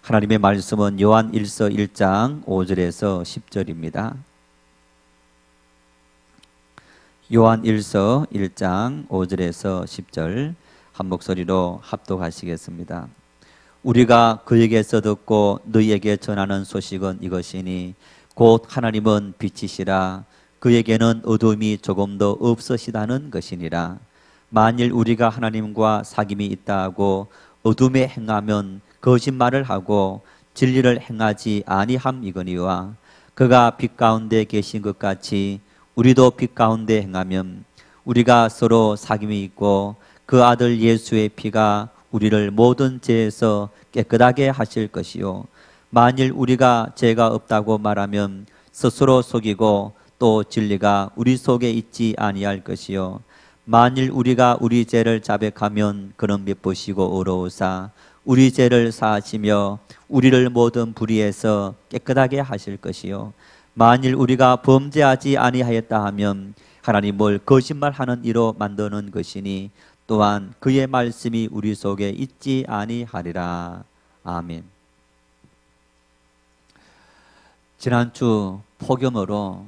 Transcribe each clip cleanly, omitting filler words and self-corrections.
하나님의 말씀은 요한 1서 1장 5절에서 10절입니다. 요한 1서 1장 5절에서 10절 한 목소리로 합독하시겠습니다. 우리가 그에게서 듣고 너희에게 전하는 소식은 이것이니 곧 하나님은 빛이시라 그에게는 어둠이 조금도 없으시다는 것이니라. 만일 우리가 하나님과 사귐이 있다 하고 어둠에 행하면 거짓말을 하고 진리를 행하지 아니함이거니와 그가 빛 가운데 계신 것 같이 우리도 빛 가운데 행하면 우리가 서로 사귐이 있고 그 아들 예수의 피가 우리를 모든 죄에서 깨끗하게 하실 것이요 만일 우리가 죄가 없다고 말하면 스스로 속이고 또 진리가 우리 속에 있지 아니할 것이요 만일 우리가 우리 죄를 자백하면 그는 미쁘시고 의로우사 우리 죄를 사하시며 우리를 모든 불의에서 깨끗하게 하실 것이요 만일 우리가 범죄하지 아니하였다 하면 하나님을 거짓말하는 이로 만드는 것이니 또한 그의 말씀이 우리 속에 있지 아니하리라. 아멘. 지난주 폭염으로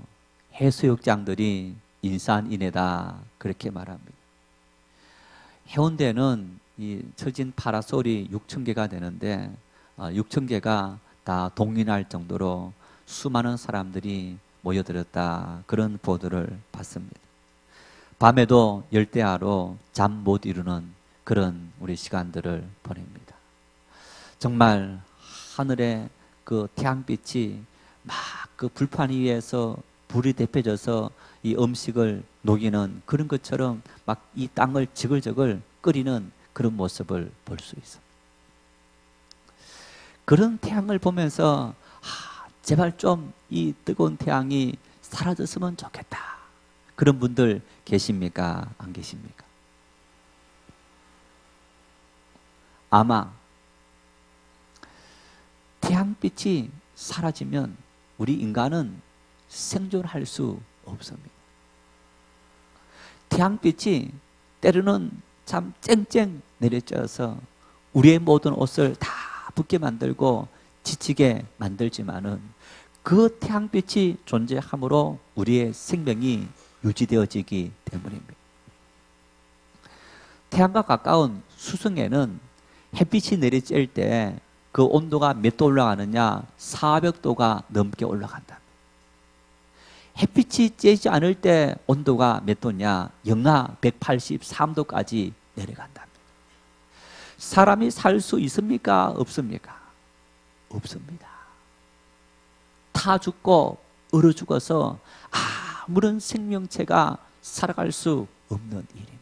해수욕장들이 인산인해다 그렇게 말합니다. 해운대는 이 처진 파라솔이 6,000개가 되는데 6,000개가 다 동린할 정도로 수많은 사람들이 모여들었다 그런 보도를 봤습니다. 밤에도 열대야로 잠 못 이루는 그런 우리 시간들을 보냅니다. 정말 하늘에 그 태양빛이 막 그 불판 위에서 불이 데펴져서 이 음식을 녹이는 그런 것처럼 막 이 땅을 지글지글 끓이는 그런 모습을 볼 수 있습니다. 그런 태양을 보면서 제발 좀 이 뜨거운 태양이 사라졌으면 좋겠다. 그런 분들 계십니까? 안 계십니까? 아마 태양빛이 사라지면 우리 인간은 생존할 수 없습니다. 태양빛이 때로는 참 쨍쨍 내려져서 우리의 모든 옷을 다 붓게 만들고 지치게 만들지만은 그 태양빛이 존재함으로 우리의 생명이 유지되어지기 때문입니다. 태양과 가까운 수성에는 햇빛이 내리쬐을 때 그 온도가 몇 도 올라가느냐? 400도가 넘게 올라간다. 햇빛이 쬐지 않을 때 온도가 몇 도냐? 영하 183도까지 내려간다. 사람이 살 수 있습니까? 없습니까? 없습니다. 타 죽고 얼어 죽어서 아무런 생명체가 살아갈 수 없는 일입니다.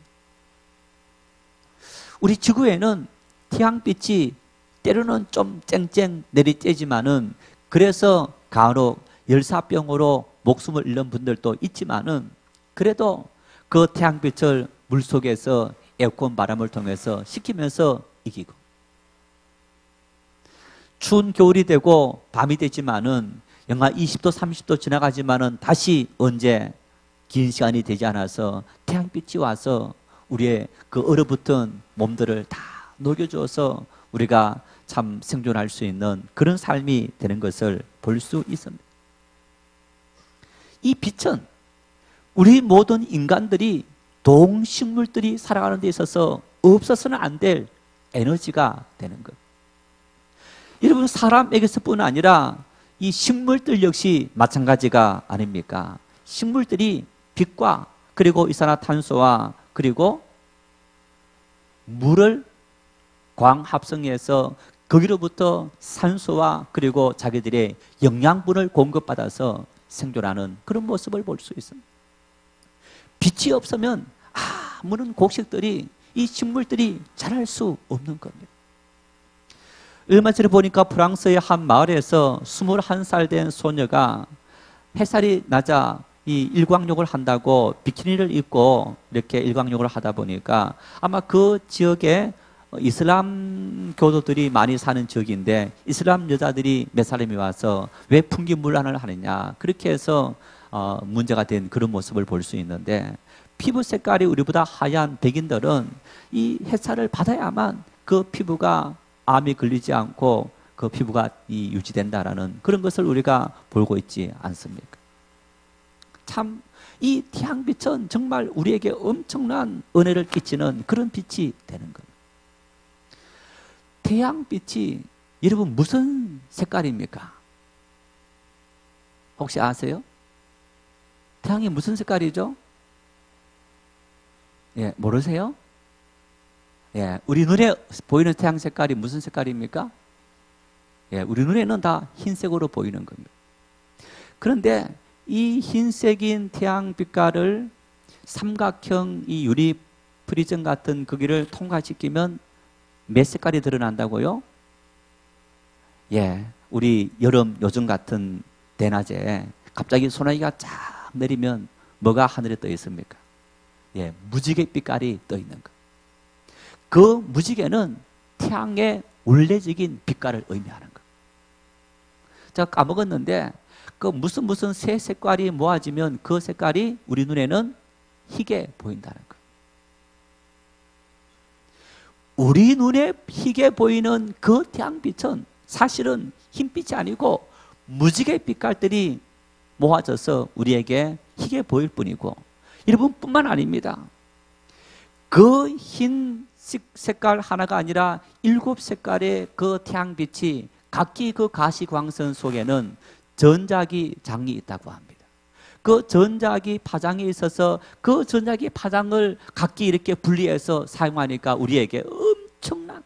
우리 지구에는 태양빛이 때로는 좀 쨍쨍 내리쬐지만은 그래서 간혹 열사병으로 목숨을 잃는 분들도 있지만은 그래도 그 태양빛을 물속에서 에어컨 바람을 통해서 식히면서 이기고 추운 겨울이 되고 밤이 되지만은 영하 20도 30도 지나가지만은 다시 언제 긴 시간이 되지 않아서 태양빛이 와서 우리의 그 얼어붙은 몸들을 다 녹여줘서 우리가 참 생존할 수 있는 그런 삶이 되는 것을 볼 수 있습니다. 이 빛은 우리 모든 인간들이 동식물들이 살아가는 데 있어서 없어서는 안 될 에너지가 되는 것. 여러분 사람에게서뿐 아니라 이 식물들 역시 마찬가지가 아닙니까? 식물들이 빛과 그리고 이산화탄소와 그리고 물을 광합성해서 거기로부터 산소와 그리고 자기들의 영양분을 공급받아서 생존하는 그런 모습을 볼 수 있습니다. 빛이 없으면 아무런 곡식들이 이 식물들이 자랄 수 없는 겁니다. 얼마 전에 보니까 프랑스의 한 마을에서 21살 된 소녀가 햇살이 나자 이 일광욕을 한다고 비키니를 입고 이렇게 일광욕을 하다 보니까 아마 그 지역에 이슬람 교도들이 많이 사는 지역인데 이슬람 여자들이 몇 사람이 와서 왜 풍기문란을 하느냐 그렇게 해서 문제가 된 그런 모습을 볼 수 있는데 피부 색깔이 우리보다 하얀 백인들은 이 햇살을 받아야만 그 피부가 암이 걸리지 않고 그 피부가 유지된다라는 그런 것을 우리가 보고 있지 않습니까? 참 이 태양빛은 정말 우리에게 엄청난 은혜를 끼치는 그런 빛이 되는 겁니다. 태양빛이 여러분 무슨 색깔입니까? 혹시 아세요? 태양이 무슨 색깔이죠? 예, 모르세요? 예, 우리 눈에 보이는 태양 색깔이 무슨 색깔입니까? 예, 우리 눈에는 다 흰색으로 보이는 겁니다. 그런데 이 흰색인 태양 빛깔을 삼각형 이 유리 프리즘 같은 거기를 통과시키면 몇 색깔이 드러난다고요? 예, 우리 여름 요즘 같은 대낮에 갑자기 소나기가 쫙 내리면 뭐가 하늘에 떠 있습니까? 예, 무지개 빛깔이 떠 있는 것. 그 무지개는 태양의 원래적인 빛깔을 의미하는 것. 제가 까먹었는데 그 무슨 세 색깔이 모아지면 그 색깔이 우리 눈에는 희게 보인다는 것. 우리 눈에 희게 보이는 그 태양빛은 사실은 흰빛이 아니고 무지개 빛깔들이 모아져서 우리에게 희게 보일 뿐이고, 여러분 뿐만 아닙니다. 그 흰 색깔 하나가 아니라 7색깔의 그 태양빛이 각기 그 가시광선 속에는 전자기 장이 있다고 합니다. 그 전자기 파장이 있어서 그 전자기 파장을 각기 이렇게 분리해서 사용하니까 우리에게 엄청난,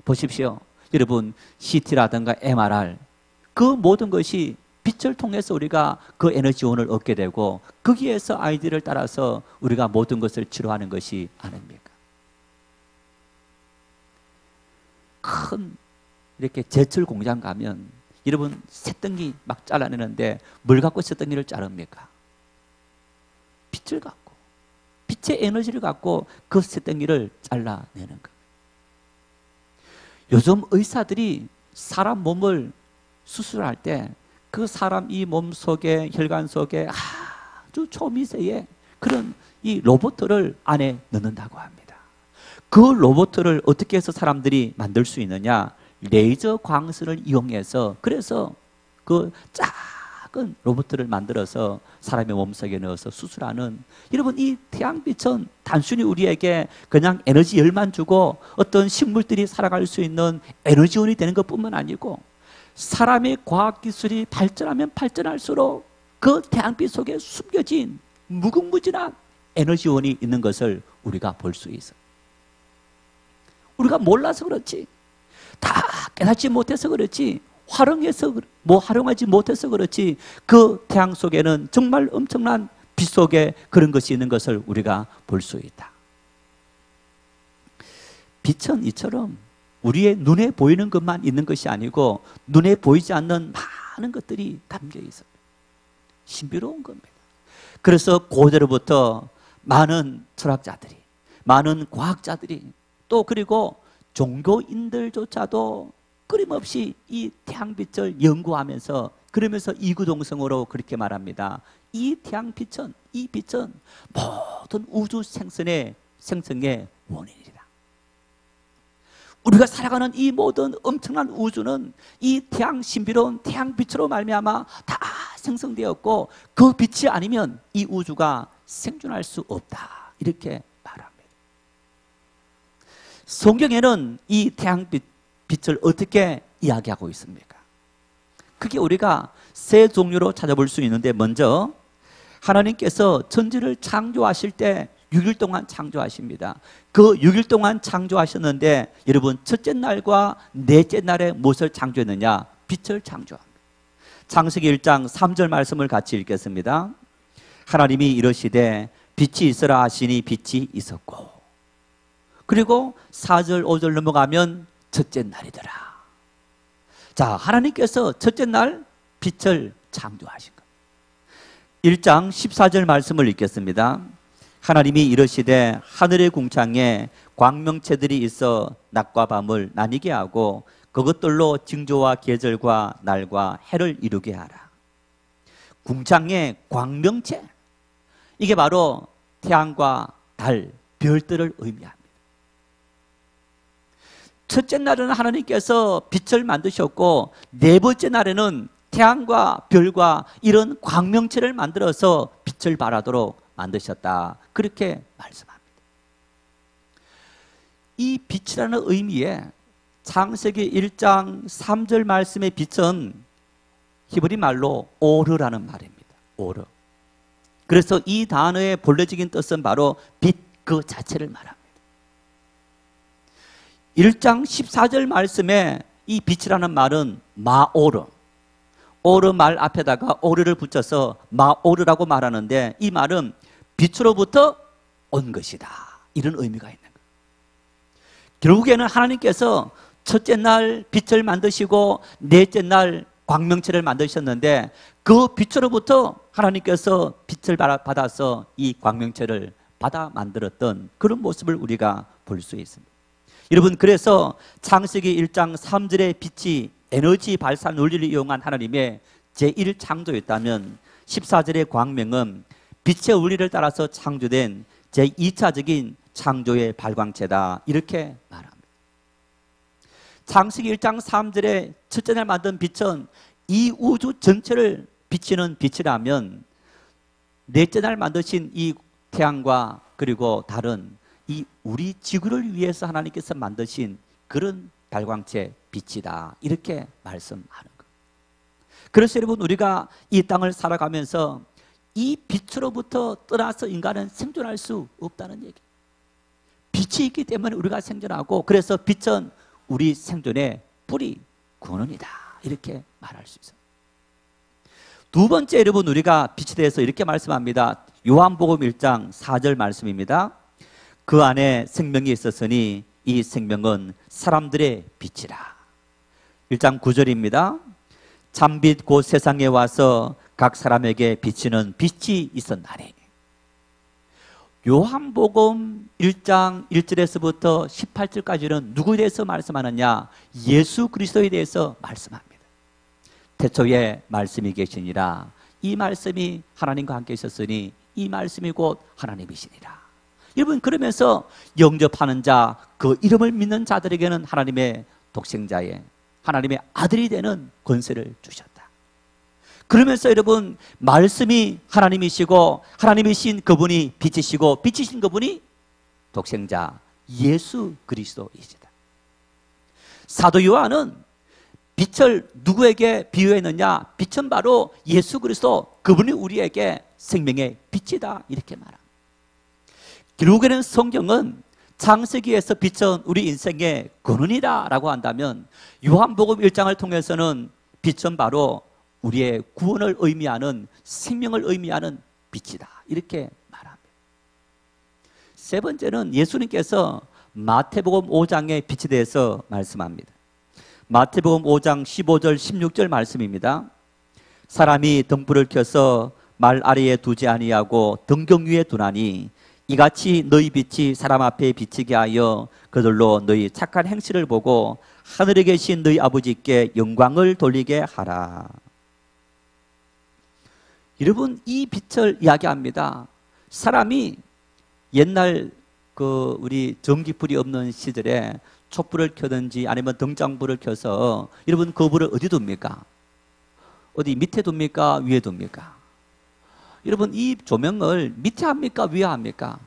보십시오. 여러분 CT라든가 MRI 그 모든 것이 빛을 통해서 우리가 그 에너지원을 얻게 되고 거기에서 아이디를 따라서 우리가 모든 것을 치료하는 것이 아닙니까? 큰 이렇게 제철 공장 가면 여러분 새덩이 막 잘라내는데 뭘 갖고 새덩이를 자릅니까? 빛을 갖고, 빛의 에너지를 갖고 그 새덩이를 잘라내는 거예요. 요즘 의사들이 사람 몸을 수술할 때 그 사람 이 몸 속에, 혈관 속에 아주 초미세의 그런 이 로봇을 안에 넣는다고 합니다. 그 로봇을 어떻게 해서 사람들이 만들 수 있느냐? 레이저 광선을 이용해서, 그래서 그 작은 로봇을 만들어서 사람의 몸속에 넣어서 수술하는, 여러분 이 태양빛은 단순히 우리에게 그냥 에너지 열만 주고 어떤 식물들이 살아갈 수 있는 에너지원이 되는 것뿐만 아니고 사람의 과학기술이 발전하면 발전할수록 그 태양빛 속에 숨겨진 무궁무진한 에너지원이 있는 것을 우리가 볼 수 있어요. 우리가 몰라서 그렇지, 다 깨닫지 못해서 그렇지, 활용하지 못해서 그렇지, 그 태양 속에는 정말 엄청난 빛 속에 그런 것이 있는 것을 우리가 볼 수 있다. 빛은 이처럼 우리의 눈에 보이는 것만 있는 것이 아니고 눈에 보이지 않는 많은 것들이 담겨 있어요. 신비로운 겁니다. 그래서 고대로부터 많은 철학자들이, 많은 과학자들이, 또 그리고 종교인들조차도 끊임없이 이 태양빛을 연구하면서, 그러면서 이구동성으로 그렇게 말합니다. 이 태양빛은, 이 빛은 모든 우주 생성의 원인이다. 우리가 살아가는 이 모든 엄청난 우주는 이 태양, 신비로운 태양빛으로 말미암아 다 생성되었고 그 빛이 아니면 이 우주가 생존할 수 없다, 이렇게 말합니다. 성경에는 이 태양빛을 어떻게 이야기하고 있습니까? 그게 우리가 세 종류로 찾아볼 수 있는데, 먼저 하나님께서 천지를 창조하실 때 6일 동안 창조하십니다. 그 6일 동안 창조하셨는데 여러분 첫째 날과 넷째 날에 무엇을 창조했느냐? 빛을 창조합니다. 창세기 1장 3절 말씀을 같이 읽겠습니다. 하나님이 이르시되 빛이 있으라 하시니 빛이 있었고, 그리고 4절 5절 넘어가면 첫째 날이더라. 자, 하나님께서 첫째 날 빛을 창조하신 것. 1장 14절 말씀을 읽겠습니다. 하나님이 이르시되 하늘의 궁창에 광명체들이 있어 낮과 밤을 나뉘게 하고 그것들로 징조와 계절과 날과 해를 이루게 하라. 궁창에 광명체, 이게 바로 태양과 달, 별들을 의미합니다. 첫째 날에는 하나님께서 빛을 만드셨고 네 번째 날에는 태양과 별과 이런 광명체를 만들어서 빛을 발하도록 만드셨다. 그렇게 말씀합니다. 이 빛이라는 의미에 창세기 1장 3절 말씀의 빛은 히브리 말로 오르라는 말입니다. 오르. 그래서 이 단어의 본래적인 뜻은 바로 빛 그 자체를 말합니다. 1장 14절 말씀에 이 빛이라는 말은 마오르, 오르 말 앞에다가 오르를 붙여서 마오르라고 말하는데, 이 말은 빛으로부터 온 것이다, 이런 의미가 있는 거예요. 결국에는 하나님께서 첫째 날 빛을 만드시고 넷째 날 광명체를 만드셨는데, 그 빛으로부터 하나님께서 빛을 받아서 이 광명체를 받아 만들었던 그런 모습을 우리가 볼 수 있습니다. 여러분, 그래서 창세기 1장 3절의 빛이 에너지 발사 논리를 이용한 하나님의 제1창조였다면 14절의 광명은 빛의 원리를 따라서 창조된 제2차적인 창조의 발광체다, 이렇게 말합니다. 창세기 1장 3절에 첫째 날 만든 빛은 이 우주 전체를 비치는 빛이라면, 넷째 날 만드신 이 태양과 그리고 달은 이 우리 지구를 위해서 하나님께서 만드신 그런 발광체 빛이다, 이렇게 말씀하는 것. 그래서 여러분, 우리가 이 땅을 살아가면서 이 빛으로부터 떠나서 인간은 생존할 수 없다는 얘기. 빛이 있기 때문에 우리가 생존하고, 그래서 빛은 우리 생존의 뿌리, 근원이다, 이렇게 말할 수 있어요. 두 번째, 여러분, 우리가 빛에 대해서 이렇게 말씀합니다. 요한복음 1장 4절 말씀입니다. 그 안에 생명이 있었으니 이 생명은 사람들의 빛이라. 1장 9절입니다. 참빛 곧 세상에 와서 각 사람에게 비치는 빛이 있었나니. 요한복음 1장 1절에서부터 18절까지는 누구에 대해서 말씀하느냐? 예수 그리스도에 대해서 말씀합니다. 태초에 말씀이 계시니라. 이 말씀이 하나님과 함께 있었으니 이 말씀이 곧 하나님이시니라. 여러분, 그러면서 영접하는 자, 그 이름을 믿는 자들에게는 하나님의 독생자의, 하나님의 아들이 되는 권세를 주셨다. 그러면서 여러분, 말씀이 하나님이시고 하나님이신 그분이 빛이시고 빛이신 그분이 독생자 예수 그리스도이시다. 사도 요한은 빛을 누구에게 비유했느냐? 빛은 바로 예수 그리스도, 그분이 우리에게 생명의 빛이다, 이렇게 말합니다. 결국에는 성경은 창세기에서 빛은 우리 인생의 근원이다 라고 한다면, 요한복음 1장을 통해서는 빛은 바로 우리의 구원을 의미하는, 생명을 의미하는 빛이다, 이렇게 말합니다. 세 번째는 예수님께서 마태복음 5장의 빛에 대해서 말씀합니다. 마태복음 5장 15절 16절 말씀입니다. 사람이 등불을 켜서 말 아래에 두지 아니하고 등경 위에 두나니 이같이 너희 빛이 사람 앞에 비치게 하여 그들로 너희 착한 행실을 보고 하늘에 계신 너희 아버지께 영광을 돌리게 하라. 여러분, 이 빛을 이야기합니다. 사람이 옛날 우리 전기불이 없는 시절에 촛불을 켜든지 아니면 등장불을 켜서, 여러분, 그 불을 어디 둡니까? 어디 밑에 둡니까? 위에 둡니까? 여러분, 이 조명을 밑에 합니까? 위에 합니까?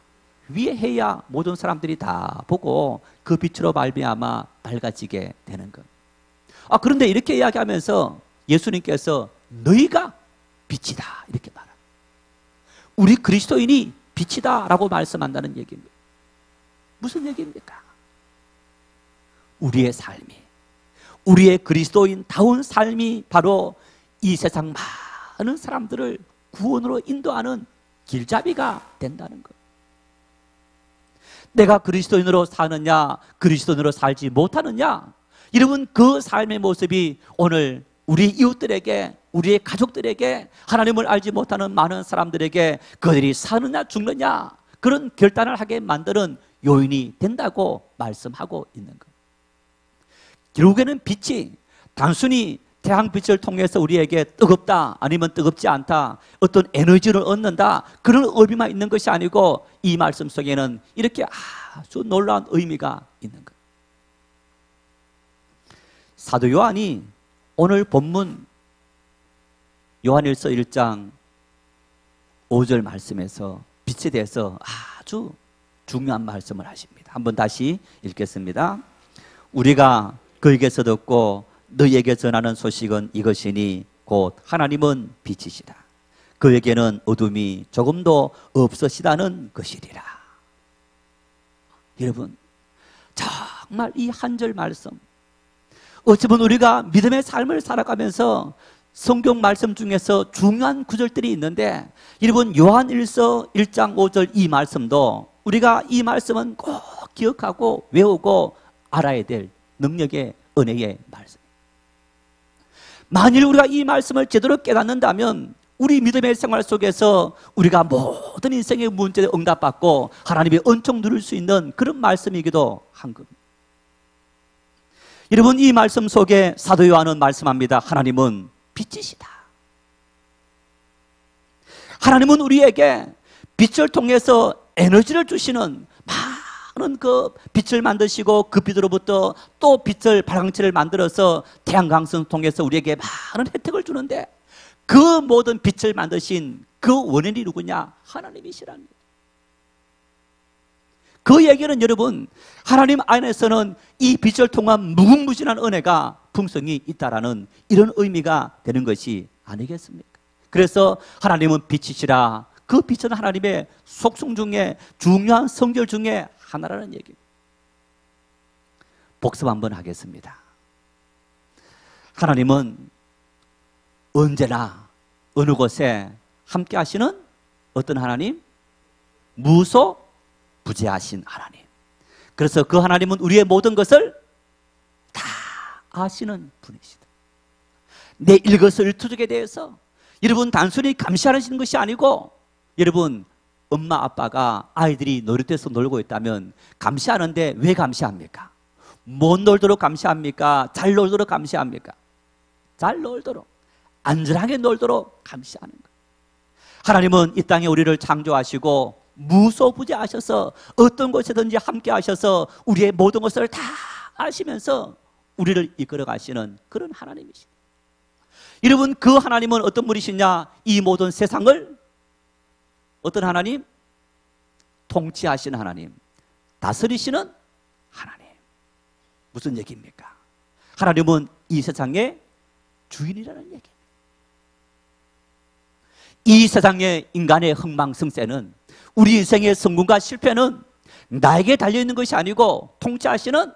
위에 해야 모든 사람들이 다 보고 그 빛으로 말미암아 밝아지게 되는 것. 그런데 이렇게 이야기하면서 예수님께서 너희가 빛이다, 이렇게 말합니다. 우리 그리스도인이 빛이다 라고 말씀한다는 얘기입니다. 무슨 얘기입니까? 우리의 삶이, 우리의 그리스도인다운 삶이 바로 이 세상 많은 사람들을 구원으로 인도하는 길잡이가 된다는 것. 내가 그리스도인으로 사느냐, 그리스도인으로 살지 못하느냐, 여러분, 그 삶의 모습이 오늘 우리 이웃들에게, 우리의 가족들에게, 하나님을 알지 못하는 많은 사람들에게 그들이 사느냐 죽느냐 그런 결단을 하게 만드는 요인이 된다고 말씀하고 있는 것. 결국에는 빛이 단순히 태양빛을 통해서 우리에게 뜨겁다, 아니면 뜨겁지 않다, 어떤 에너지를 얻는다, 그런 의미만 있는 것이 아니고, 이 말씀 속에는 이렇게 아주 놀라운 의미가 있는 것. 사도 요한이 오늘 본문 요한일서 1장 5절 말씀에서 빛에 대해서 아주 중요한 말씀을 하십니다. 한번 다시 읽겠습니다. 우리가 그에게서 듣고 너희에게 전하는 소식은 이것이니 곧 하나님은 빛이시다. 그에게는 어둠이 조금도 없으시다는 것이리라. 여러분, 정말 이 한 절 말씀, 어쩌면 우리가 믿음의 삶을 살아가면서 성경 말씀 중에서 중요한 구절들이 있는데, 여러분 요한일서 1장 5절 이 말씀도 우리가 이 말씀은 꼭 기억하고 외우고 알아야 될 능력의 은혜의 말씀. 만일 우리가 이 말씀을 제대로 깨닫는다면 우리 믿음의 생활 속에서 우리가 모든 인생의 문제에 응답받고 하나님의 은총 누릴 수 있는 그런 말씀이기도 한 겁니다. 여러분, 이 말씀 속에 사도 요한은 말씀합니다. 하나님은 빛이시다. 하나님은 우리에게 빛을 통해서 에너지를 주시는, 많은 그 빛을 만드시고 그 빛으로부터 또 빛을 발광체를 만들어서 태양광선을 통해서 우리에게 많은 혜택을 주는데, 그 모든 빛을 만드신 그 원인이 누구냐? 하나님이시라는 거예요. 그 얘기는 여러분, 하나님 안에서는 이 빛을 통한 무궁무진한 은혜가 풍성이 있다라는 이런 의미가 되는 것이 아니겠습니까? 그래서 하나님은 빛이시라. 그 빛은 하나님의 속성 중에 중요한 성결 중에 하나라는 얘기입니다. 복습 한번 하겠습니다. 하나님은 언제나 어느 곳에 함께 하시는 어떤 하나님? 무소부재하신 하나님. 그래서 그 하나님은 우리의 모든 것을 다 아시는 분이시다. 내 일거수일투족에 대해서 여러분 단순히 감시하시는 것이 아니고, 여러분 엄마 아빠가 아이들이 놀이터에서 놀고 있다면 감시하는데 왜 감시합니까? 못 놀도록 감시합니까? 잘 놀도록 감시합니까? 잘 놀도록, 안전하게 놀도록 감시하는 거예요. 하나님은 이 땅에 우리를 창조하시고 무소부재하셔서 어떤 곳에든지 함께 하셔서 우리의 모든 것을 다 아시면서 우리를 이끌어 가시는 그런 하나님이시다. 여러분, 그 하나님은 어떤 분이시냐? 이 모든 세상을 어떤 하나님? 통치하시는 하나님, 다스리시는 하나님. 무슨 얘기입니까? 하나님은 이 세상의 주인이라는 얘기입니다. 이 세상의 인간의 흥망성쇠는, 우리 인생의 성공과 실패는 나에게 달려있는 것이 아니고 통치하시는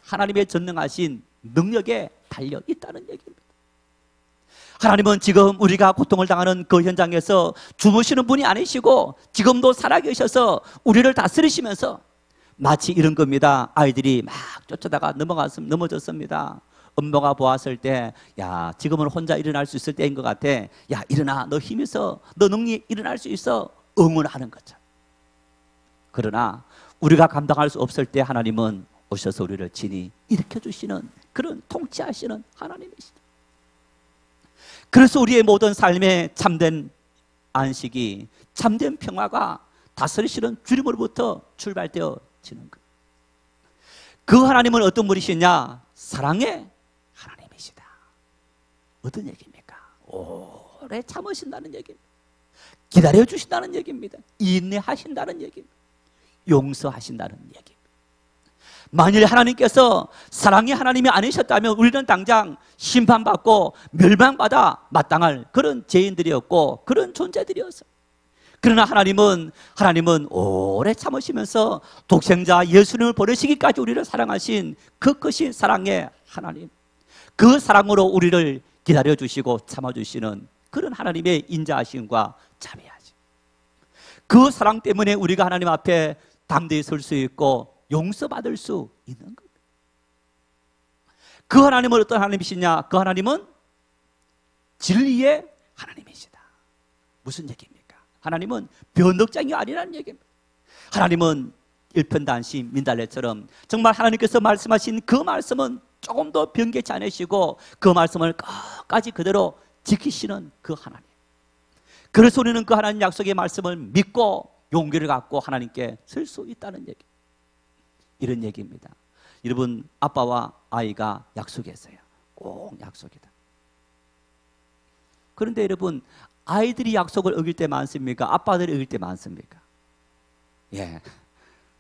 하나님의 전능하신 능력에 달려있다는 얘기입니다. 하나님은 지금 우리가 고통을 당하는 그 현장에서 주무시는 분이 아니시고 지금도 살아계셔서 우리를 다스리시면서, 마치 이런 겁니다. 아이들이 막 쫓아다가 넘어졌습니다. 엄마가 보았을 때, 야, 지금은 혼자 일어날 수 있을 때인 것 같아. 야, 일어나, 너 힘 있어, 너 능력이 일어날 수 있어, 응원하는 거죠. 그러나 우리가 감당할 수 없을 때 하나님은 오셔서 우리를 친히 일으켜 주시는 그런 통치하시는 하나님이시다. 그래서 우리의 모든 삶의 참된 안식이, 참된 평화가 다스리시는 주님으로부터 출발되어지는 거예요. 그 하나님은 어떤 분이시냐? 사랑의 하나님이시다. 어떤 얘기입니까? 오래 참으신다는 얘기입니다. 기다려주신다는 얘기입니다. 인내하신다는 얘기입니다. 용서하신다는 얘기입니다. 만일 하나님께서 사랑의 하나님이 아니셨다면 우리는 당장 심판받고 멸망받아 마땅할 그런 죄인들이었고 그런 존재들이었어요. 그러나 하나님은 오래 참으시면서 독생자 예수님을 보내시기까지 우리를 사랑하신 그 크신 사랑의 하나님, 그 사랑으로 우리를 기다려주시고 참아주시는 그런 하나님의 인자하심과 자비하심, 그 사랑 때문에 우리가 하나님 앞에 담대히 설 수 있고 용서받을 수 있는 겁니다. 그 하나님은 어떤 하나님이시냐? 그 하나님은 진리의 하나님이시다. 무슨 얘기입니까? 하나님은 변덕장이 아니라는 얘기입니다. 하나님은 일편단심 민달래처럼 정말 하나님께서 말씀하신 그 말씀은 조금도 변개치 않으시고 그 말씀을 끝까지 그대로 지키시는 그 하나님. 그래서 우리는 그 하나님 약속의 말씀을 믿고 용기를 갖고 하나님께 설 수 있다는 얘기. 이런 얘기입니다. 여러분, 아빠와 아이가 약속했어요. 꼭 약속이다. 그런데 여러분, 아이들이 약속을 어길 때 많습니까? 아빠들이 어길 때 많습니까? 예,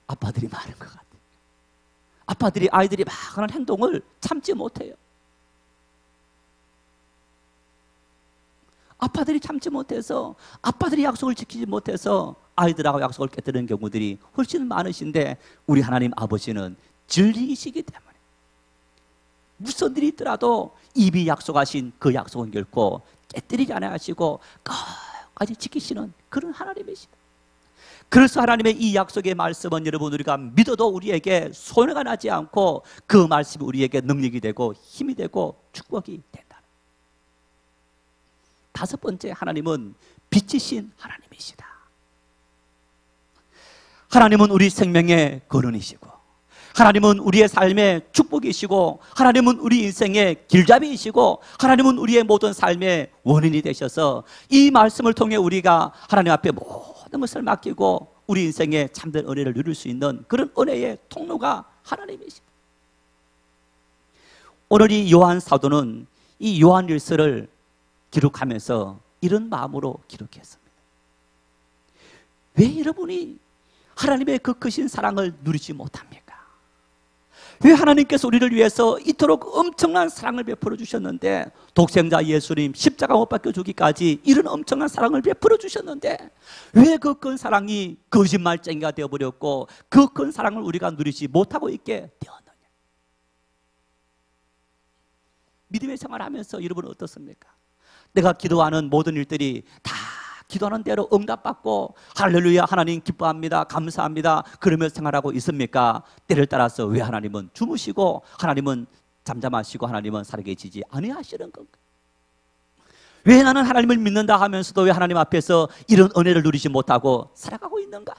아빠들이 많은 것 같아요. 아빠들이 아이들이 막 하는 행동을 참지 못해요. 아빠들이 참지 못해서, 아빠들이 약속을 지키지 못해서 아이들하고 약속을 깨뜨리는 경우들이 훨씬 많으신데, 우리 하나님 아버지는 진리이시기 때문에 무슨 일이 있더라도 입이 약속하신 그 약속은 결코 깨뜨리지 않아 하시고 끝까지 지키시는 그런 하나님이시다. 그래서 하나님의 이 약속의 말씀은 여러분, 우리가 믿어도 우리에게 손해가 나지 않고 그 말씀이 우리에게 능력이 되고 힘이 되고 축복이 된다. 다섯 번째, 하나님은 빛이신 하나님이시다. 하나님은 우리 생명의 근원이시고, 하나님은 우리의 삶의 축복이시고, 하나님은 우리 인생의 길잡이이시고, 하나님은 우리의 모든 삶의 원인이 되셔서 이 말씀을 통해 우리가 하나님 앞에 모든 것을 맡기고 우리 인생의 참된 은혜를 누릴 수 있는 그런 은혜의 통로가 하나님이십니다. 오늘 이 요한 사도는 이 요한일서를 기록하면서 이런 마음으로 기록했습니다. 왜 여러분이 하나님의 그 크신 사랑을 누리지 못합니까? 왜 하나님께서 우리를 위해서 이토록 엄청난 사랑을 베풀어 주셨는데, 독생자 예수님 십자가 못 박혀 주기까지 이런 엄청난 사랑을 베풀어 주셨는데 왜 그 큰 사랑이 거짓말쟁이가 되어버렸고 그 큰 사랑을 우리가 누리지 못하고 있게 되었느냐? 믿음의 생활하면서 여러분 어떻습니까? 내가 기도하는 모든 일들이 다 기도하는 대로 응답받고 할렐루야 하나님 기뻐합니다 감사합니다 그러면서 생활하고 있습니까? 때를 따라서 왜 하나님은 주무시고 하나님은 잠잠하시고 하나님은 살아계시지 아니하시는 건가? 왜 나는 하나님을 믿는다 하면서도 왜 하나님 앞에서 이런 은혜를 누리지 못하고 살아가고 있는가?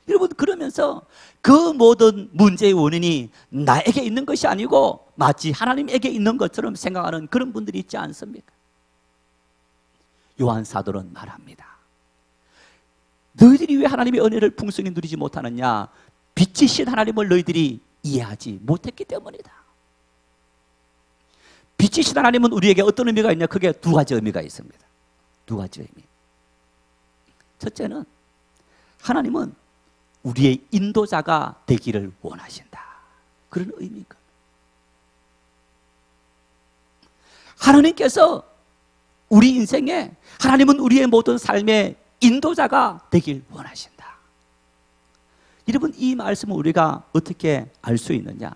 여러분, 그러면서 그 모든 문제의 원인이 나에게 있는 것이 아니고 마치 하나님에게 있는 것처럼 생각하는 그런 분들이 있지 않습니까? 요한 사도는 말합니다. 너희들이 왜 하나님의 은혜를 풍성히 누리지 못하느냐? 빛이신 하나님을 너희들이 이해하지 못했기 때문이다. 빛이신 하나님은 우리에게 어떤 의미가 있냐? 크게 두 가지 의미가 있습니다. 두 가지 의미. 첫째는 하나님은 우리의 인도자가 되기를 원하신다. 그런 의미입니다. 하나님께서 우리 인생에, 하나님은 우리의 모든 삶의 인도자가 되길 원하신다. 여러분, 이 말씀을 우리가 어떻게 알 수 있느냐?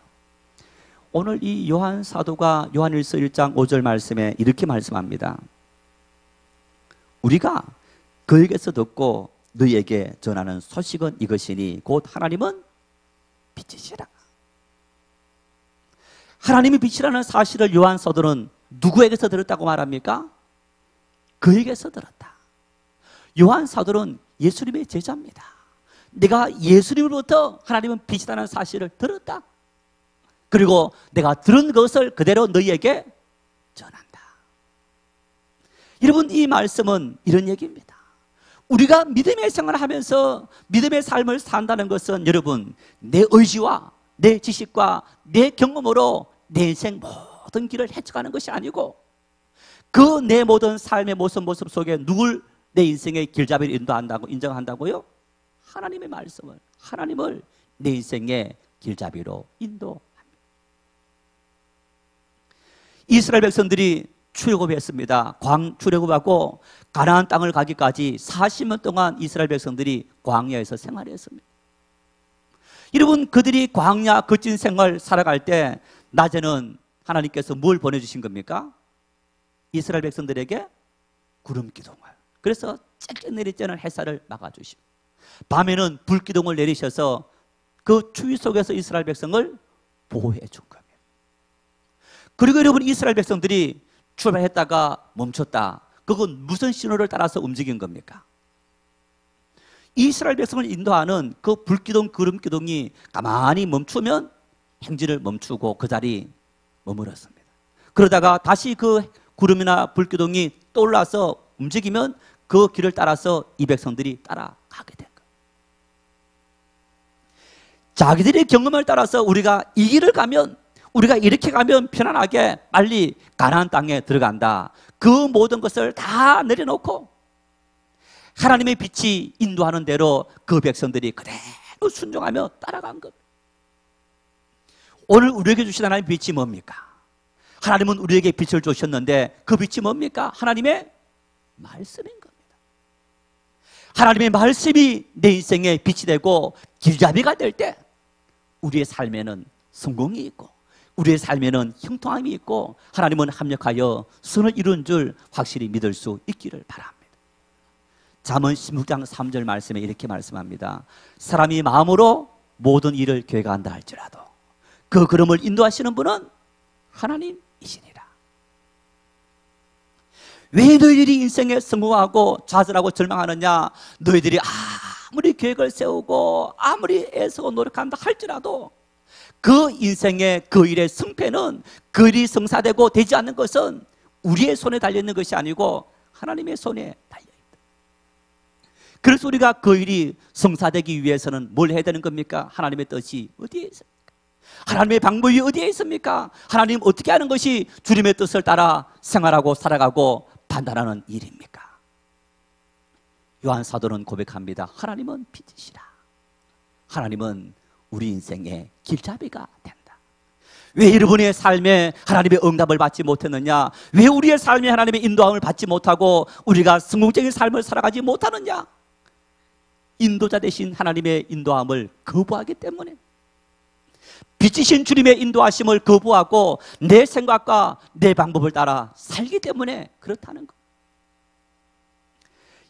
오늘 이 요한 사도가 요한일서 1장 5절 말씀에 이렇게 말씀합니다. 우리가 그에게서 듣고 너희에게 전하는 소식은 이것이니 곧 하나님은 빛이시라. 하나님이 빛이라는 사실을 요한 사도는 누구에게서 들었다고 말합니까? 그에게서 들었다. 요한 사도는 예수님의 제자입니다. 내가 예수님으로부터 하나님은 빛이라는 사실을 들었다. 그리고 내가 들은 것을 그대로 너희에게 전한다. 여러분, 이 말씀은 이런 얘기입니다. 우리가 믿음의 생활을 하면서 믿음의 삶을 산다는 것은 여러분, 내 의지와 내 지식과 내 경험으로 내 인생 모든 길을 헤쳐가는 것이 아니고 그 내 모든 삶의 모습 속에 누굴 내 인생의 길잡이를 인도한다고 인정한다고요? 하나님의 말씀을, 하나님을 내 인생의 길잡이로 인도합니다. 이스라엘 백성들이 출애굽했습니다. 출애굽하고 가나안 땅을 가기까지 40년 동안 이스라엘 백성들이 광야에서 생활했습니다. 여러분, 그들이 광야 거친 생활 살아갈 때 낮에는 하나님께서 뭘 보내주신 겁니까? 이스라엘 백성들에게 구름기둥을. 그래서 쨍쨍 내릴 때는 햇살을 막아주시고 밤에는 불기둥을 내리셔서 그 추위 속에서 이스라엘 백성을 보호해 준 겁니다. 그리고 여러분, 이스라엘 백성들이 출발했다가 멈췄다. 그건 무슨 신호를 따라서 움직인 겁니까? 이스라엘 백성을 인도하는 그 불기둥, 구름기둥이 가만히 멈추면 행진을 멈추고 그 자리 머물렀습니다. 그러다가 다시 그 구름이나 불기둥이 떠올라서 움직이면 그 길을 따라서 이 백성들이 따라가게 된 거예요. 자기들의 경험을 따라서 우리가 이 길을 가면, 우리가 이렇게 가면 편안하게 빨리 가나안 땅에 들어간다, 그 모든 것을 다 내려놓고 하나님의 빛이 인도하는 대로 그 백성들이 그대로 순종하며 따라간 것. 오늘 우리에게 주신 하나님의 빛이 뭡니까? 하나님은 우리에게 빛을 주셨는데 그 빛이 뭡니까? 하나님의 말씀인 겁니다. 하나님의 말씀이 내 인생의 빛이 되고 길잡이가 될 때 우리의 삶에는 성공이 있고 우리의 삶에는 형통함이 있고 하나님은 합력하여 선을 이룬 줄 확실히 믿을 수 있기를 바랍니다. 잠언 16장 3절 말씀에 이렇게 말씀합니다. 사람이 마음으로 모든 일을 계획한다 할지라도 그 걸음을 인도하시는 분은 하나님이시니라. 왜 너희들이 인생에 성공하고 좌절하고 절망하느냐? 너희들이 아무리 계획을 세우고 아무리 애쓰고 노력한다 할지라도 그 인생의 그 일의 성패는, 그 일이 성사되고 되지 않는 것은 우리의 손에 달려있는 것이 아니고 하나님의 손에 달려있다. 그래서 우리가 그 일이 성사되기 위해서는 뭘 해야 되는 겁니까? 하나님의 뜻이 어디에 있습니까? 하나님의 방법이 어디에 있습니까? 하나님 어떻게 하는 것이 주님의 뜻을 따라 생활하고 살아가고 판단하는 일입니까? 요한 사도는 고백합니다. 하나님은 빛이시라. 하나님은 우리 인생의 길잡이가 된다. 왜 여러분의 삶에 하나님의 응답을 받지 못했느냐? 왜 우리의 삶에 하나님의 인도함을 받지 못하고 우리가 성공적인 삶을 살아가지 못하느냐? 인도자 되신 하나님의 인도함을 거부하기 때문에, 빛이신 주님의 인도하심을 거부하고 내 생각과 내 방법을 따라 살기 때문에 그렇다는 것.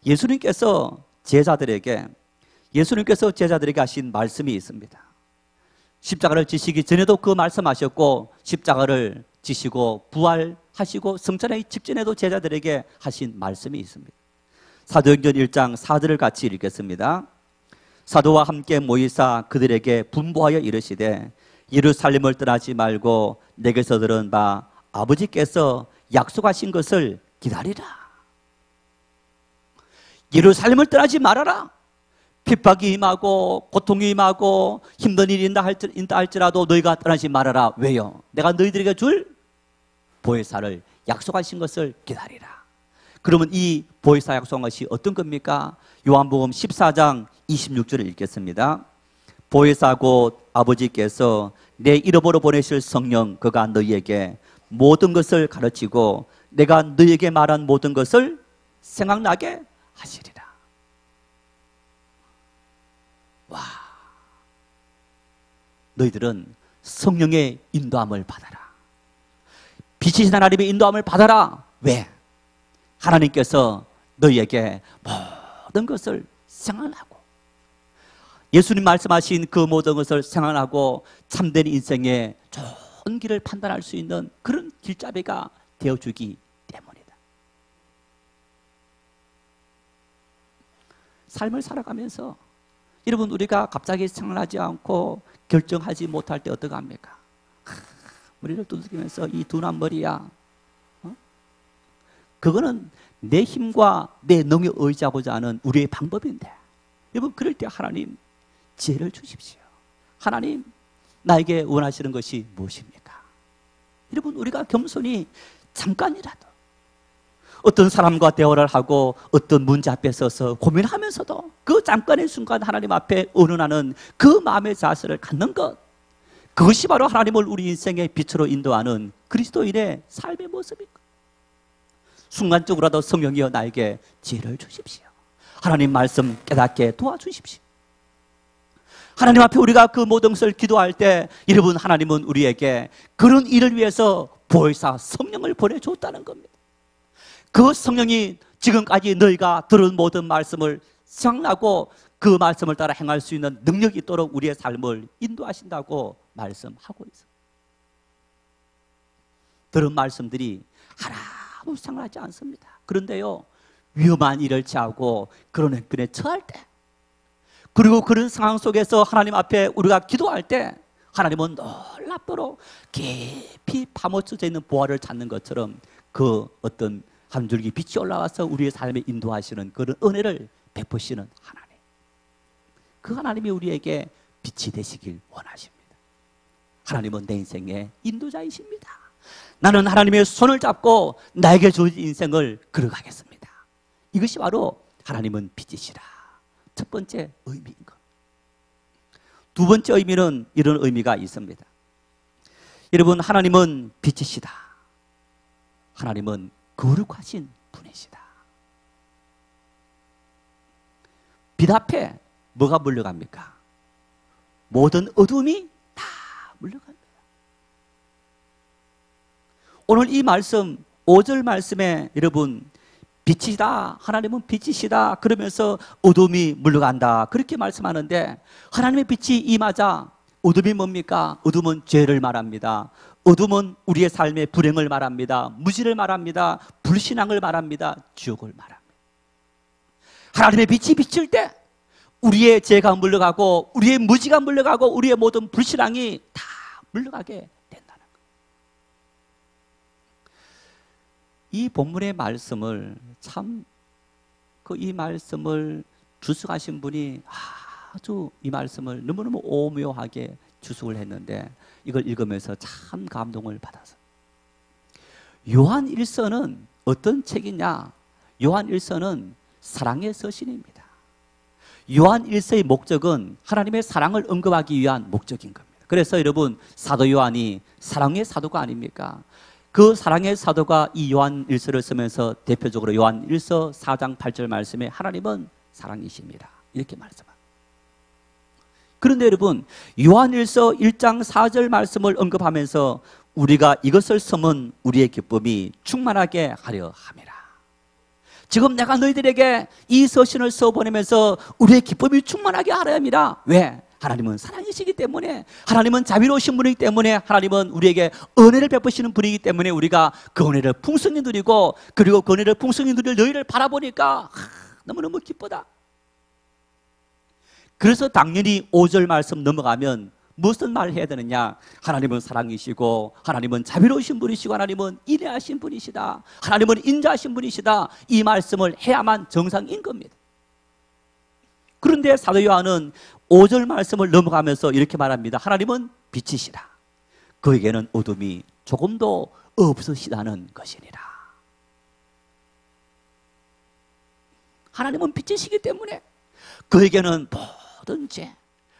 예수님께서 제자들에게 하신 말씀이 있습니다. 십자가를 지시기 전에도 그 말씀하셨고 십자가를 지시고 부활하시고 성천의 직전에도 제자들에게 하신 말씀이 있습니다. 사도행전 1장 4절을 같이 읽겠습니다. 사도와 함께 모이사 그들에게 분부하여 이르시되 예루살렘을 떠나지 말고 내게서 들은 바 아버지께서 약속하신 것을 기다리라. 예루살렘을 떠나지 말아라. 핍박이 임하고 고통이 임하고 힘든 일이 있다 할지라도 너희가 떠나지 말아라. 왜요? 내가 너희들에게 줄 보혜사를 약속하신 것을 기다리라. 그러면 이 보혜사 약속한 것이 어떤 겁니까? 요한복음 14장 26절을 읽겠습니다. 보혜사 곧 아버지께서 내 이름으로 보내실 성령 그가 너희에게 모든 것을 가르치고 내가 너희에게 말한 모든 것을 생각나게 하시리라. 와, 너희들은 성령의 인도함을 받아라. 빛이신 하나님의 인도함을 받아라. 왜? 하나님께서 너희에게 모든 것을 생각하고 예수님 말씀하신 그 모든 것을 생각하고 참된 인생의 좋은 길을 판단할 수 있는 그런 길잡이가 되어주기 때문이다. 삶을 살아가면서 여러분, 우리가 갑자기 생각하지 않고 결정하지 못할 때 어떻게 합니까? 머리를 두들기면서 이 둔한 머리야. 그거는 내 힘과 내 능력에 의지하고자 하는 우리의 방법인데, 여러분, 그럴 때 하나님 지혜를 주십시오. 하나님, 나에게 원하시는 것이 무엇입니까? 여러분, 우리가 겸손히 잠깐이라도 어떤 사람과 대화를 하고 어떤 문제 앞에 서서 고민하면서도 그 잠깐의 순간 하나님 앞에 의논하는 그 마음의 자세를 갖는 것, 그것이 바로 하나님을 우리 인생의 빛으로 인도하는 그리스도인의 삶의 모습입니다. 순간적으로라도 성령이여 나에게 지혜를 주십시오. 하나님 말씀 깨닫게 도와주십시오. 하나님 앞에 우리가 그 모든 것을 기도할 때 여러분, 하나님은 우리에게 그런 일을 위해서 보혜사 성령을 보내줬다는 겁니다. 그 성령이 지금까지 너희가 들은 모든 말씀을 생각나고 그 말씀을 따라 행할 수 있는 능력이 있도록 우리의 삶을 인도하신다고 말씀하고 있습니다. 들은 말씀들이 하나도 생각하지 않습니다. 그런데요, 위험한 일을 취하고 그런 형편에 처할 때, 그리고 그런 상황 속에서 하나님 앞에 우리가 기도할 때 하나님은 놀랍도록 깊이 파묻혀져 있는 보화를 찾는 것처럼 그 어떤 한 줄기 빛이 올라와서 우리의 삶에 인도하시는 그런 은혜를 베푸시는 하나님, 그 하나님이 우리에게 빛이 되시길 원하십니다. 하나님은 내 인생의 인도자이십니다. 나는 하나님의 손을 잡고 나에게 주어진 인생을 걸어가겠습니다. 이것이 바로 하나님은 빛이시라. 첫 번째 의미인 것. 두 번째 의미는 이런 의미가 있습니다. 여러분, 하나님은 빛이시다. 하나님은 거룩하신 분이시다. 빛 앞에 뭐가 물러갑니까? 모든 어둠이 다 물러갑니다. 오늘 이 말씀 5절 말씀에 여러분 빛이다, 하나님은 빛이시다 그러면서 어둠이 물러간다 그렇게 말씀하는데, 하나님의 빛이 임하자 어둠이 뭡니까? 어둠은 죄를 말합니다. 어둠은 우리의 삶의 불행을 말합니다. 무지를 말합니다. 불신앙을 말합니다. 지옥을 말합니다. 하나님의 빛이 비칠 때 우리의 죄가 물러가고 우리의 무지가 물러가고 우리의 모든 불신앙이 다 물러가게 된다는 거예요. 이 본문의 말씀을 참 이 말씀을 주석하신 분이 아주 이 말씀을 너무너무 오묘하게 주석을 했는데, 이걸 읽으면서 참 감동을 받았어요. 요한 1서는 어떤 책이냐? 요한 1서는 사랑의 서신입니다. 요한 1서의 목적은 하나님의 사랑을 언급하기 위한 목적인 겁니다. 그래서 여러분, 사도 요한이 사랑의 사도가 아닙니까? 그 사랑의 사도가 이 요한 1서를 쓰면서 대표적으로 요한 1서 4장 8절 말씀에 하나님은 사랑이십니다 이렇게 말씀합니다. 그런데 여러분, 요한 1서 1장 4절 말씀을 언급하면서 우리가 이것을 쓰면 우리의 기쁨이 충만하게 하려 함이라. 지금 내가 너희들에게 이 서신을 써보내면서 우리의 기쁨이 충만하게 하려 함이라. 왜? 하나님은 사랑이시기 때문에, 하나님은 자비로우신 분이기 때문에, 하나님은 우리에게 은혜를 베푸시는 분이기 때문에 우리가 그 은혜를 풍성히 누리고, 그리고 그 은혜를 풍성히 누릴 너희를 바라보니까 너무너무 기쁘다. 그래서 당연히 5절 말씀 넘어가면 무슨 말을 해야 되느냐? 하나님은 사랑이시고, 하나님은 자비로우신 분이시고, 하나님은 인애하신 분이시다, 하나님은 인자하신 분이시다, 이 말씀을 해야만 정상인 겁니다. 그런데 사도 요한은 5절 말씀을 넘어가면서 이렇게 말합니다. 하나님은 빛이시라. 그에게는 어둠이 조금도 없으시다는 것이니라. 하나님은 빛이시기 때문에 그에게는 모든 죄,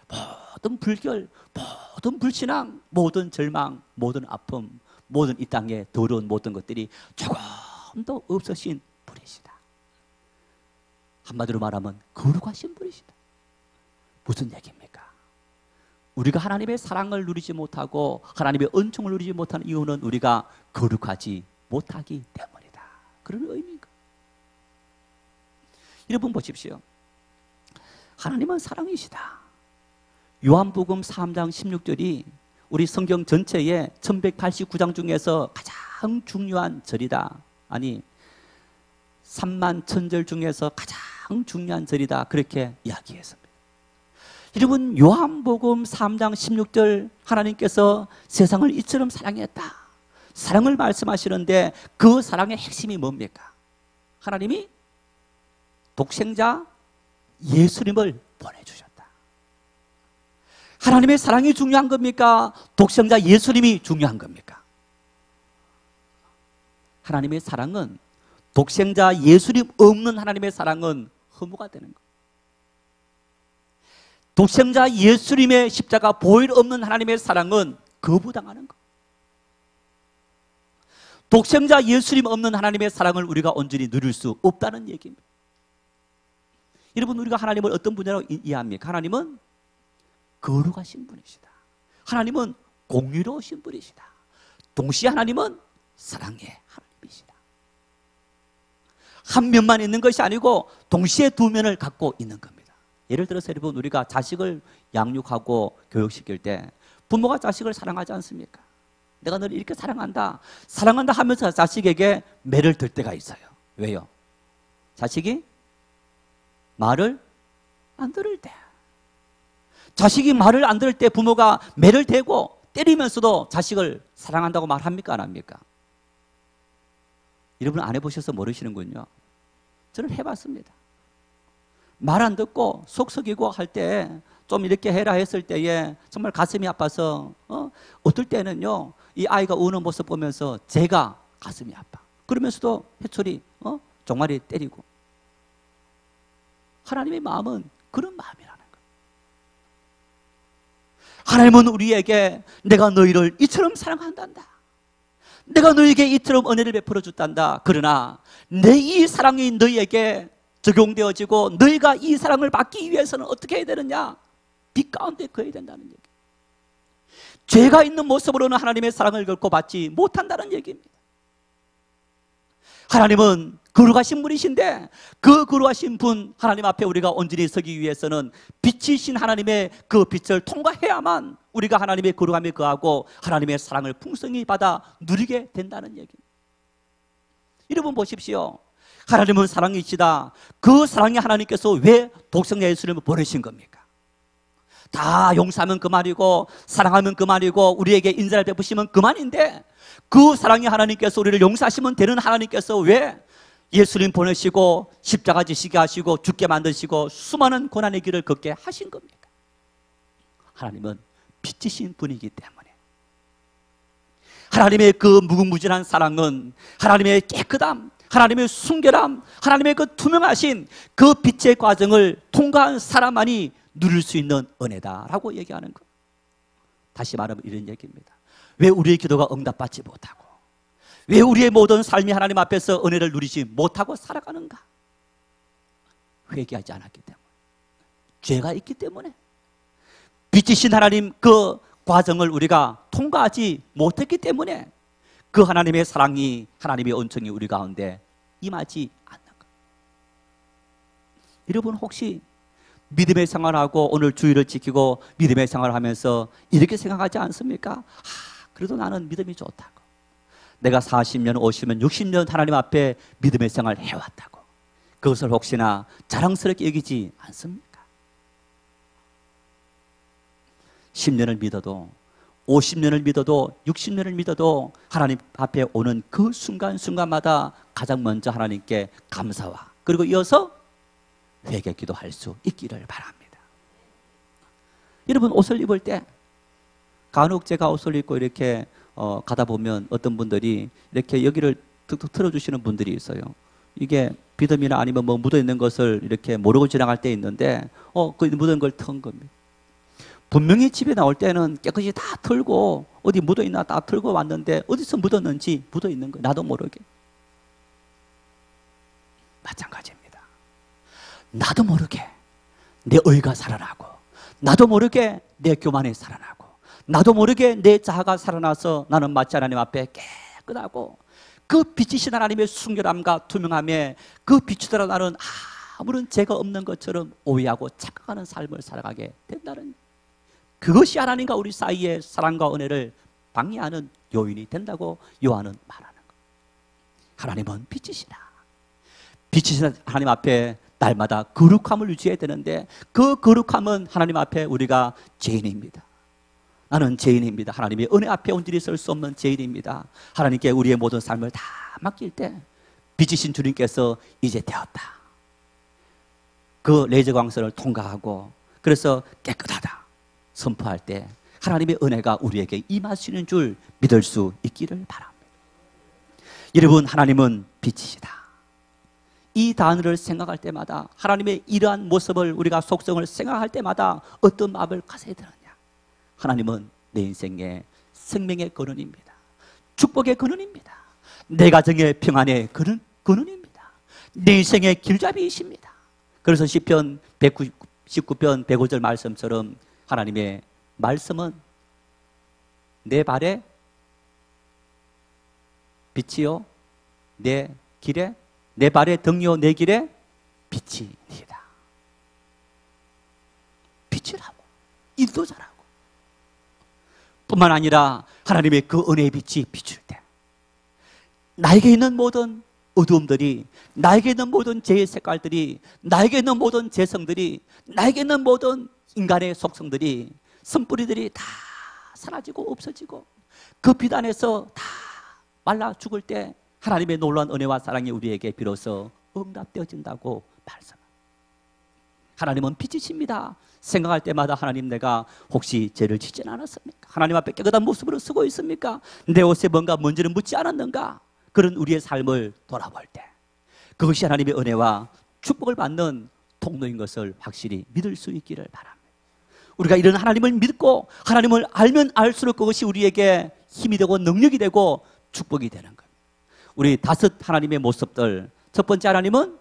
모든 불결, 모든 불신앙, 모든 절망, 모든 아픔, 모든 이 땅의 더러운 모든 것들이 조금도 없으신 분이시다. 한마디로 말하면 거룩하신 분이시다. 무슨 얘기입니까? 우리가 하나님의 사랑을 누리지 못하고 하나님의 은총을 누리지 못하는 이유는 우리가 거룩하지 못하기 때문이다. 그런 의미인가? 여러분 보십시오. 하나님은 사랑이시다. 요한복음 3장 16절이 우리 성경 전체의 1189장 중에서 가장 중요한 절이다. 아니 3만 1000절 중에서 가장 중요한 절이다. 그렇게 이야기했습니다. 여러분, 요한복음 3장 16절 하나님께서 세상을 이처럼 사랑했다. 사랑을 말씀하시는데 그 사랑의 핵심이 뭡니까? 하나님이 독생자 예수님을 보내주셨다. 하나님의 사랑이 중요한 겁니까? 독생자 예수님이 중요한 겁니까? 하나님의 사랑은, 독생자 예수님 없는 하나님의 사랑은 허무가 되는 것. 독생자 예수님의 십자가 보혈 없는 하나님의 사랑은 거부당하는 것. 독생자 예수님 없는 하나님의 사랑을 우리가 온전히 누릴 수 없다는 얘기입니다. 여러분, 우리가 하나님을 어떤 분이라고 이해합니까? 하나님은 거룩하신 분이시다. 하나님은 공의로우신 분이시다. 동시에 하나님은 사랑의 하나님이시다. 한 면만 있는 것이 아니고 동시에 두 면을 갖고 있는 겁니다. 예를 들어서 여러분, 우리가 자식을 양육하고 교육시킬 때 부모가 자식을 사랑하지 않습니까? 내가 너를 이렇게 사랑한다, 사랑한다 하면서 자식에게 매를 들 때가 있어요. 왜요? 자식이 말을 안 들을 때, 자식이 말을 안 들을 때 부모가 매를 대고 때리면서도 자식을 사랑한다고 말합니까? 안 합니까? 여러분 안 해보셔서 모르시는군요. 저는 해봤습니다. 말 안 듣고 속 썩이고 할 때 좀 이렇게 해라 했을 때에 정말 가슴이 아파서 어떨 때는요 이 아이가 우는 모습 보면서 제가 가슴이 아파. 그러면서도 해철이 종아리 때리고. 하나님의 마음은 그런 마음이라는 거예요. 하나님은 우리에게 내가 너희를 이처럼 사랑한단다. 내가 너희에게 이처럼 은혜를 베풀어 줬단다. 그러나 내 이 사랑이 너희에게 적용되어지고 너희가 이 사랑을 받기 위해서는 어떻게 해야 되느냐? 빛 가운데 거해야 된다는 얘기. 죄가 있는 모습으로는 하나님의 사랑을 결코 받지 못한다는 얘기입니다. 하나님은 거룩하신 분이신데 그 거룩하신 분 하나님 앞에 우리가 온전히 서기 위해서는 빛이신 하나님의 그 빛을 통과해야만 우리가 하나님의 거룩함에 거하고 하나님의 사랑을 풍성히 받아 누리게 된다는 얘기입니다. 여러분 보십시오. 하나님은 사랑이시다. 그 사랑이 하나님께서 왜 독生예수님을 보내신 겁니까? 다 용서하면 그만이고 사랑하면 그만이고 우리에게 인자를 베푸시면 그만인데 그 사랑이 하나님께서 우리를 용서하시면 되는 하나님께서 왜 예수님 보내시고 십자가 지시게 하시고 죽게 만드시고 수많은 고난의 길을 걷게 하신 겁니까? 하나님은 빛이신 분이기 때문에 하나님의 그 무궁무진한 사랑은 하나님의 깨끗함, 하나님의 순결함, 하나님의 그 투명하신 그 빛의 과정을 통과한 사람만이 누릴 수 있는 은혜다라고 얘기하는 것. 다시 말하면 이런 얘기입니다. 왜 우리의 기도가 응답받지 못하고 왜 우리의 모든 삶이 하나님 앞에서 은혜를 누리지 못하고 살아가는가? 회개하지 않았기 때문에, 죄가 있기 때문에, 빛이신 하나님 그 과정을 우리가 통과하지 못했기 때문에 그 하나님의 사랑이, 하나님의 은총이 우리 가운데 임하지 않는 것. 여러분 혹시 믿음의 생활하고 오늘 주일을 지키고 믿음의 생활을 하면서 이렇게 생각하지 않습니까? 그래도 나는 믿음이 좋다고. 내가 40년, 50년, 60년 하나님 앞에 믿음의 생활을 해왔다고. 그것을 혹시나 자랑스럽게 여기지 않습니까? 10년을 믿어도 50년을 믿어도 60년을 믿어도 하나님 앞에 오는 그 순간순간마다 가장 먼저 하나님께 감사와 그리고 이어서 회개 기도할 수 있기를 바랍니다. 여러분 옷을 입을 때 간혹 제가 옷을 입고 이렇게 가다 보면 어떤 분들이 이렇게 여기를 툭툭 틀어주시는 분들이 있어요. 이게 비듬이나 아니면 뭐 묻어있는 것을 이렇게 모르고 지나갈 때 있는데 그 묻은 걸 턴 겁니다. 분명히 집에 나올 때는 깨끗이 다 털고 어디 묻어있나 다 털고 왔는데 어디서 묻었는지 묻어있는 거예요. 나도 모르게. 마찬가지입니다. 나도 모르게 내 의가 살아나고 나도 모르게 내 교만이 살아나고 나도 모르게 내 자아가 살아나서 나는 마치 하나님 앞에 깨끗하고 그 빛이신 하나님의 순결함과 투명함에 그 빛으로 나는 아무런 죄가 없는 것처럼 오해하고 착각하는 삶을 살아가게 된다는, 그것이 하나님과 우리 사이의 사랑과 은혜를 방해하는 요인이 된다고 요한은 말하는 것. 하나님은 빛이시다. 빛이신 하나님 앞에 날마다 거룩함을 유지해야 되는데 그 거룩함은 하나님 앞에 우리가 죄인입니다. 나는 죄인입니다. 하나님의 은혜 앞에 온전히 설 수 없는 죄인입니다. 하나님께 우리의 모든 삶을 다 맡길 때 빛이신 주님께서 이제 되었다. 그 레이저 광선을 통과하고 그래서 깨끗하다 선포할 때 하나님의 은혜가 우리에게 임하시는 줄 믿을 수 있기를 바랍니다. 여러분, 하나님은 빛이시다. 이 단어를 생각할 때마다 하나님의 이러한 모습을 우리가 속성을 생각할 때마다 어떤 마음을 가져야 되느냐? 하나님은 내 인생의 생명의 근원입니다. 축복의 근원입니다. 내 가정의 평안의 근원입니다. 내 인생의 길잡이이십니다. 그래서 시편 119편 105절 말씀처럼 하나님의 말씀은 내 발에 빛이요 내 길에, 내 발에 등이요 내 길에 빛이니이다. 빛이라고, 인도자라고. 뿐만 아니라 하나님의 그 은혜의 빛이 비출 때 나에게 있는 모든 어두움들이, 나에게 있는 모든 죄의 색깔들이, 나에게 있는 모든 죄성들이, 나에게 있는 모든 인간의 속성들이, 선뿌리들이 다 사라지고 없어지고 그 빛 안에서 다 말라 죽을 때 하나님의 놀라운 은혜와 사랑이 우리에게 비로소 응답되어진다고 말씀합니다. 하나님은 빛이십니다. 생각할 때마다 하나님, 내가 혹시 죄를 짓지는 않았습니까? 하나님 앞에 깨끗한 모습으로 서고 있습니까? 내 옷에 뭔가 먼지를 묻지 않았는가? 그런 우리의 삶을 돌아볼 때 그것이 하나님의 은혜와 축복을 받는 통로인 것을 확실히 믿을 수 있기를 바랍니다. 우리가 이런 하나님을 믿고 하나님을 알면 알수록 그것이 우리에게 힘이 되고 능력이 되고 축복이 되는 겁니다. 우리 5 하나님의 모습들, 첫 번째 하나님은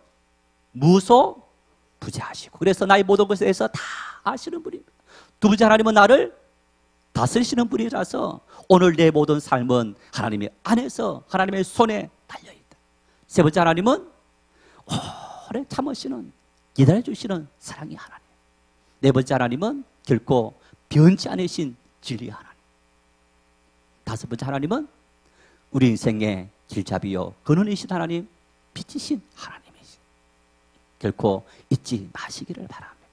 무소부재하시고, 그래서 나의 모든 것에 대해서 다 아시는 분입니다. 두 번째 하나님은 나를 다스리시는 분이라서 오늘 내 모든 삶은 하나님의 안에서 하나님의 손에 달려있다. 세 번째 하나님은 오래 참으시는, 기다려주시는 사랑의 하나님. 네 번째 하나님은 결코 변치 않으신 진리의 하나님. 5번째 하나님은 우리 인생의 길잡이요 근원이신 하나님, 빛이신 하나님이시. 결코 잊지 마시기를 바랍니다.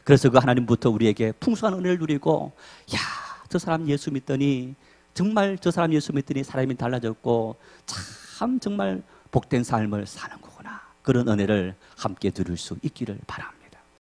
그래서 그 하나님부터 우리에게 풍성한 은혜를 누리고, 야, 저 사람 예수 믿더니 정말 저 사람 예수 믿더니 사람이 달라졌고 참 정말 복된 삶을 사는 거구나. 그런 은혜를 함께 누릴 수 있기를 바랍니다.